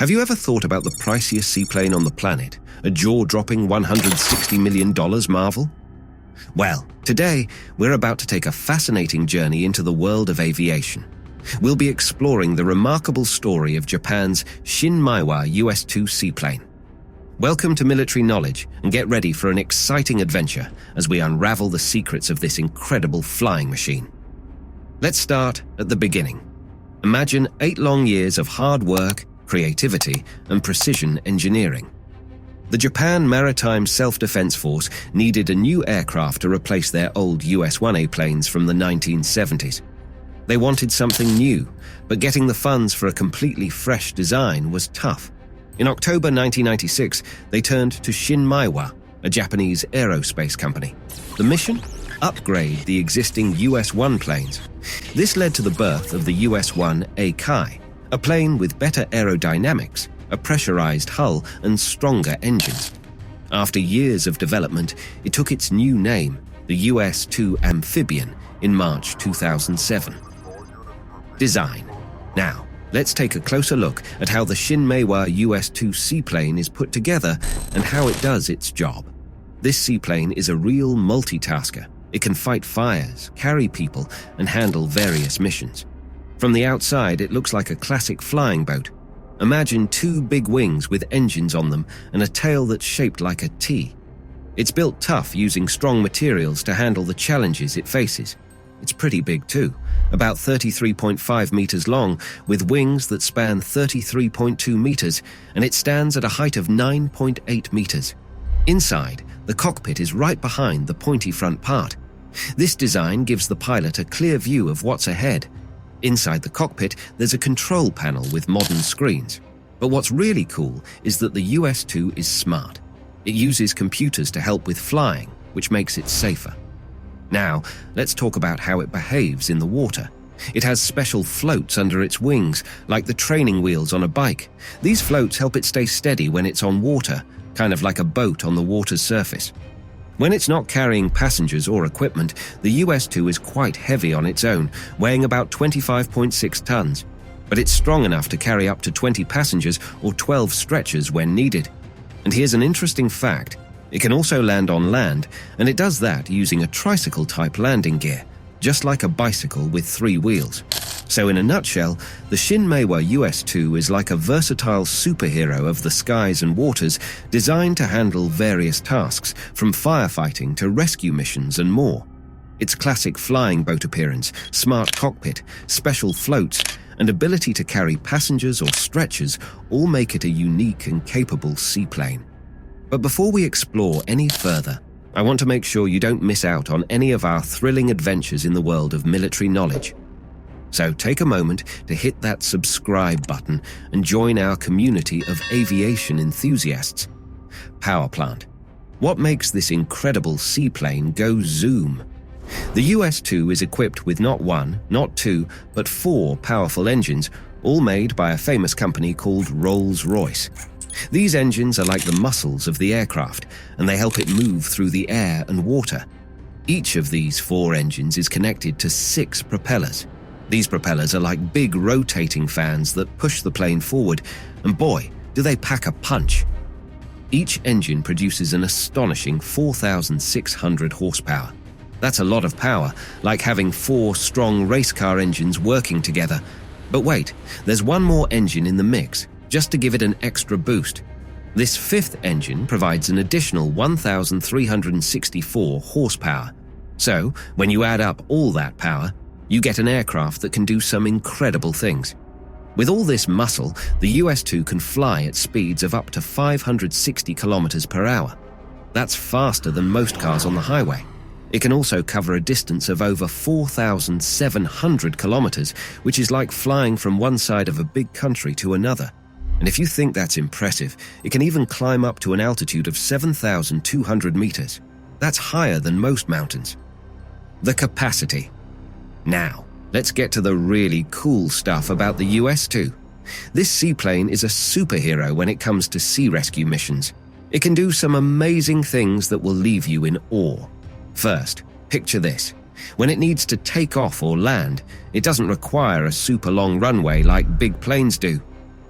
Have you ever thought about the priciest seaplane on the planet, a jaw-dropping $160 million marvel? Well, today we're about to take a fascinating journey into the world of aviation. We'll be exploring the remarkable story of Japan's ShinMaywa US-2 seaplane. Welcome to Military Knowledge, and get ready for an exciting adventure as we unravel the secrets of this incredible flying machine. Let's start at the beginning. Imagine 8 long years of hard work, creativity, and precision engineering. The Japan Maritime Self-Defense Force needed a new aircraft to replace their old US-1A planes from the 1970s. They wanted something new, but getting the funds for a completely fresh design was tough. In October 1996, they turned to ShinMaywa, a Japanese aerospace company. The mission? Upgrade the existing US-1 planes. This led to the birth of the US-1A Kai, a plane with better aerodynamics, a pressurized hull, and stronger engines. After years of development, it took its new name, the US-2 Amphibian, in March 2007. Design. Now, let's take a closer look at how the ShinMaywa US-2 seaplane is put together and how it does its job. This seaplane is a real multitasker. It can fight fires, carry people, and handle various missions. From the outside, it looks like a classic flying boat. Imagine 2 big wings with engines on them and a tail that's shaped like a T. It's built tough, using strong materials to handle the challenges it faces. It's pretty big too, about 33.5 meters long, with wings that span 33.2 meters, and it stands at a height of 9.8 meters. Inside, the cockpit is right behind the pointy front part. This design gives the pilot a clear view of what's ahead. Inside the cockpit, there's a control panel with modern screens. But what's really cool is that the US-2 is smart. It uses computers to help with flying, which makes it safer. Now, let's talk about how it behaves in the water. It has special floats under its wings, like the training wheels on a bike. These floats help it stay steady when it's on water, kind of like a boat on the water's surface. When it's not carrying passengers or equipment, the US-2 is quite heavy on its own, weighing about 25.6 tons. But it's strong enough to carry up to 20 passengers or 12 stretchers when needed. And here's an interesting fact. It can also land on land, and it does that using a tricycle-type landing gear, just like a bicycle with 3 wheels. So in a nutshell, the ShinMaywa US-2 is like a versatile superhero of the skies and waters, designed to handle various tasks, from firefighting to rescue missions and more. Its classic flying boat appearance, smart cockpit, special floats, and ability to carry passengers or stretchers all make it a unique and capable seaplane. But before we explore any further, I want to make sure you don't miss out on any of our thrilling adventures in the world of military knowledge. So take a moment to hit that subscribe button and join our community of aviation enthusiasts. Power plant. What makes this incredible seaplane go zoom? The US-2 is equipped with not 1, not 2, but 4 powerful engines, all made by a famous company called Rolls-Royce. These engines are like the muscles of the aircraft, and they help it move through the air and water. Each of these 4 engines is connected to 6 propellers. These propellers are like big rotating fans that push the plane forward, and boy, do they pack a punch. Each engine produces an astonishing 4,600 horsepower. That's a lot of power, like having 4 strong race car engines working together. But wait, there's one more engine in the mix, just to give it an extra boost. This 5th engine provides an additional 1,364 horsepower. So, when you add up all that power, you get an aircraft that can do some incredible things. With all this muscle, the US-2 can fly at speeds of up to 560 kilometers per hour. That's faster than most cars on the highway. It can also cover a distance of over 4,700 kilometers, which is like flying from one side of a big country to another. And if you think that's impressive, it can even climb up to an altitude of 7,200 meters. That's higher than most mountains. The capacity. Now, let's get to the really cool stuff about the US-2. This seaplane is a superhero when it comes to sea rescue missions. It can do some amazing things that will leave you in awe. First, picture this. When it needs to take off or land, it doesn't require a super long runway like big planes do.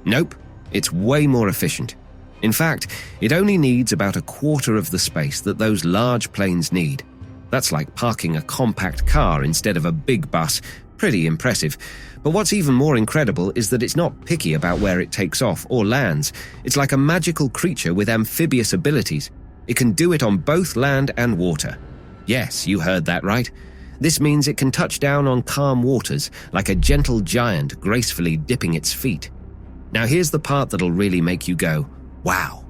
Nope, It's way more efficient. In fact, it only needs about a quarter of the space that those large planes need. That's like parking a compact car instead of a big bus. Pretty impressive. But what's even more incredible is that it's not picky about where it takes off or lands. It's like a magical creature with amphibious abilities. It can do it on both land and water. Yes, you heard that right. This means it can touch down on calm waters like a gentle giant gracefully dipping its feet. Now here's the part that'll really make you go, wow.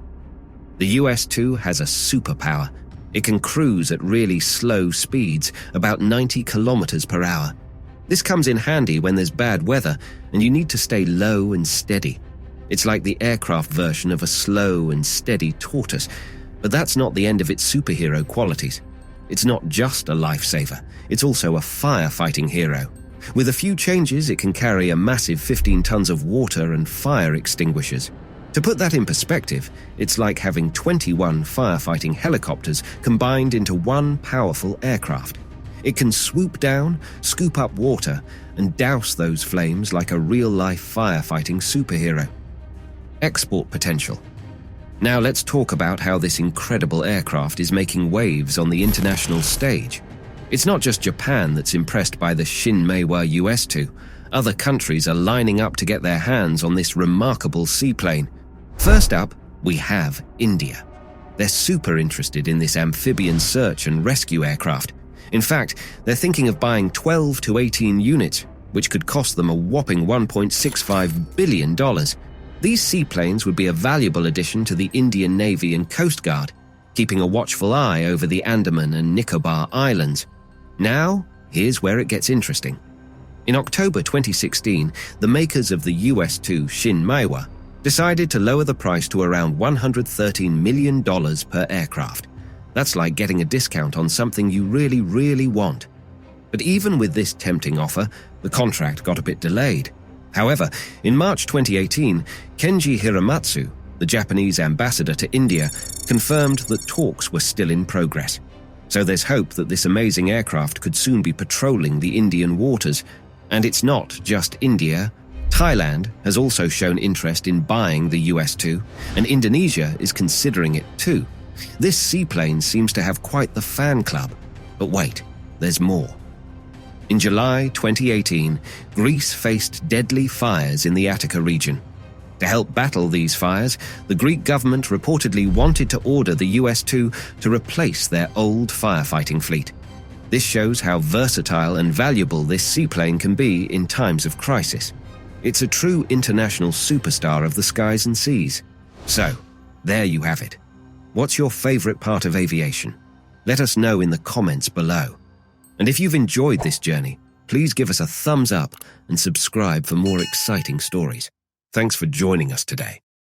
The US-2 has a superpower. It can cruise at really slow speeds, about 90 kilometers per hour. This comes in handy when there's bad weather and you need to stay low and steady. It's like the aircraft version of a slow and steady tortoise, but that's not the end of its superhero qualities. It's not just a lifesaver, it's also a firefighting hero. With a few changes, it can carry a massive 15 tons of water and fire extinguishers. To put that in perspective, it's like having 21 firefighting helicopters combined into one powerful aircraft. It can swoop down, scoop up water, and douse those flames like a real-life firefighting superhero. Export potential. Now let's talk about how this incredible aircraft is making waves on the international stage. It's not just Japan that's impressed by the ShinMaywa US-2. Other countries are lining up to get their hands on this remarkable seaplane. First up, we have India. They're super interested in this amphibian search and rescue aircraft. In fact, they're thinking of buying 12 to 18 units, which could cost them a whopping $1.65 billion. These seaplanes would be a valuable addition to the Indian Navy and Coast Guard, keeping a watchful eye over the Andaman and Nicobar Islands. Now, here's where it gets interesting. In October 2016, the makers of the US-2 ShinMaywa decided to lower the price to around $113 million per aircraft. That's like getting a discount on something you really, really want. But even with this tempting offer, the contract got a bit delayed. However, in March 2018, Kenji Hiramatsu, the Japanese ambassador to India, confirmed that talks were still in progress. So there's hope that this amazing aircraft could soon be patrolling the Indian waters. And it's not just India. Thailand has also shown interest in buying the US-2, and Indonesia is considering it too. This seaplane seems to have quite the fan club. But wait, there's more. In July 2018, Greece faced deadly fires in the Attica region. To help battle these fires, the Greek government reportedly wanted to order the US-2 to replace their old firefighting fleet. This shows how versatile and valuable this seaplane can be in times of crisis. It's a true international superstar of the skies and seas. So, there you have it. What's your favorite part of aviation? Let us know in the comments below. And if you've enjoyed this journey, please give us a thumbs up and subscribe for more exciting stories. Thanks for joining us today.